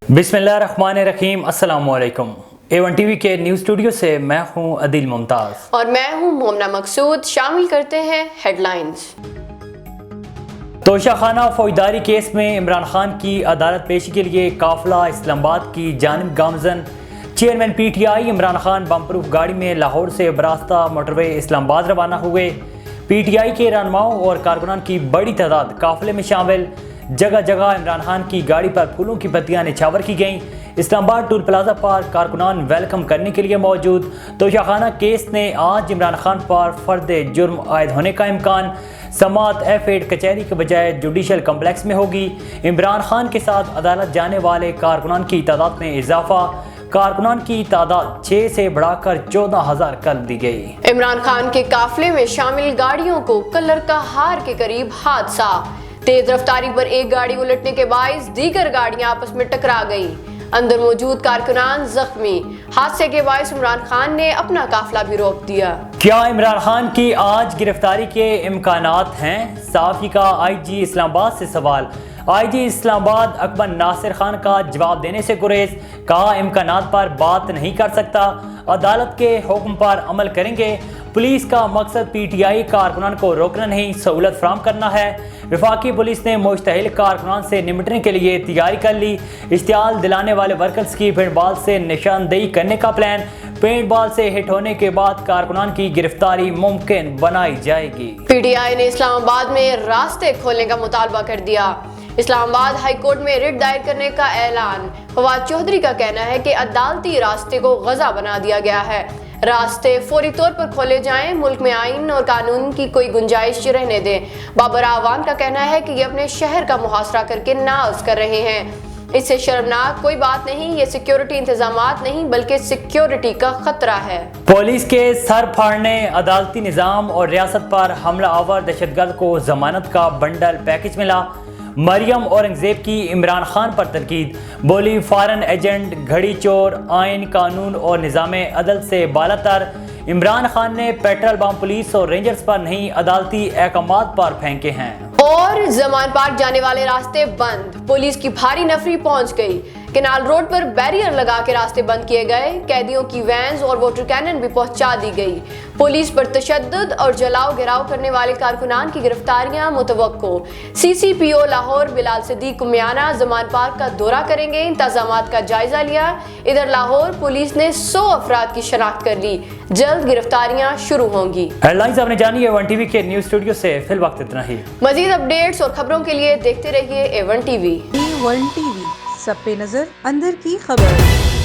बिस्मिल्लाहिर्रहमानिर्रहीम, अस्सलाम वालेकुम। A1 टीवी के न्यूज़ स्टूडियो से मैं हूं अदील मुमताज़ और मैं हूं मोमना मकसूद। शामिल करते हैं हेडलाइंस। तोशाखाना फौजदारी केस में इमरान खान की अदालत पेशी के लिए काफिला इस्लामाबाद की जानिब गामजन। चेयरमैन PTI इमरान खान बम प्रूफ गाड़ी में लाहौर से बरास्ता मोटरवे इस्लामाबाद रवाना हुए। PTI के रहनुमाओं और कारकुनान की बड़ी तादाद काफिले में शामिल। जगह जगह इमरान खान की गाड़ी पर फूलों की पत्तियां निछावर की गईं। इस्लामाबाद टूल प्लाजा पर कारकुनान वेलकम करने के लिए मौजूद। तोशाखाना केस ने आज इमरान खान पर फर्द जुर्म आयद होने का इम्कान। समाअत F8 कचहरी के बजाय जुडिशल कम्प्लेक्स में होगी। इमरान खान के साथ अदालत जाने वाले कारकुनान की तादाद में इजाफा। कारकुनान की तादाद 6 से बढ़ाकर 14,000 कर दी गई। इमरान खान के काफिले में शामिल गाड़ियों को कलर का हार के करीब हादसा। तेज रफ्तारी पर एक गाड़ी उलटने के बाइस दीगर गाड़ियां आपस में टकरा गईं। अंदर मौजूद कारकुनान जख्मी। हादसे के बाइस इमरान खान ने अपना काफिला भी रोक दिया। क्या इमरान खान की आज गिरफ्तारी के इम्कानात हैं? सहाफ़ी का IG इस्लामाबाद से सवाल। IG इस्लामाबाद अकबर नासिर खान का जवाब देने से गुरेज। कहा इम्कानात पर बात नहीं कर सकता, अदालत के हुक्म पर अमल करेंगे। पुलिस का मकसद PTI कारकुनान को रोकना नहीं, सहूलत फराहम करना है। वफाकी पुलिस ने मुश्तहिल कारकुनान से निपटने के लिए तैयारी कर ली। इश्तियाल दिलाने वाले वर्कर्स की पेंटबॉल से निशानदेही करने का प्लान। पेंटबॉल से हिट होने के बाद कारकुनान की गिरफ्तारी मुमकिन बनाई जाएगी। PTI ने इस्लामाबाद में रास्ते खोलने का मुतालबा कर दिया। इस्लामाबाद हाई कोर्ट में रिट दायर करने का ऐलान। फवाद चौधरी का कहना है कि अदालती रास्ते को गजा बना दिया गया है। रास्ते फौरी तौर पर खोले जाएं, मुल्क में आइन और कानून की कोई गुंजाइश रहने दें। बाबर आवाम का कहना है कि ये अपने शहर का मुहासरा करके नाज कर रहे हैं। इससे शर्मनाक कोई बात नहीं, ये सिक्योरिटी इंतजामात नहीं बल्कि सिक्योरिटी का खतरा है। पुलिस के सर फाड़ने, अदालती निज़ाम और रियासत पर हमला आवर दहशतगर्द को जमानत का बंडल पैकेज मिला। मरियम औरंगजेब की इमरान खान पर तनकीद। बोली फॉरेन एजेंट, घड़ी चोर, आइन कानून और निज़ाम अदल से बालातर। इमरान खान ने पेट्रोल बम पुलिस और रेंजर्स पर नहीं, अदालती अहकामात पर फेंके हैं। और जमान पार्क जाने वाले रास्ते बंद। पुलिस की भारी नफरी पहुंच गई। केनाल रोड पर बैरियर लगा के रास्ते बंद किए गए। कैदियों की वैन्स और वाटर कैनन भी पहुंचा दी गई। पुलिस पर तशद्दुद और जलाओ गिराव करने वाले कारकुनान की गिरफ्तारियां मुतवक्को। CCPO लाहौर बिलाल सिद्दीक कुमियाना जमान पार्क का दौरा करेंगे, इंतजामात का जायजा लिया। इधर लाहौर पुलिस ने 100 अफराद की शनाख्त कर ली। जल्द गिरफ्तारियां शुरू होंगी। हेडलाइंस आपने जानी है A1 टीवी के न्यूज़ स्टूडियो से। फिल वक्त इतना ही। मजीद अपडेट्स और खबरों के लिए देखते रहिए A1 टीवी। A1 टीवी, सब पे नजर, अंदर की खबर।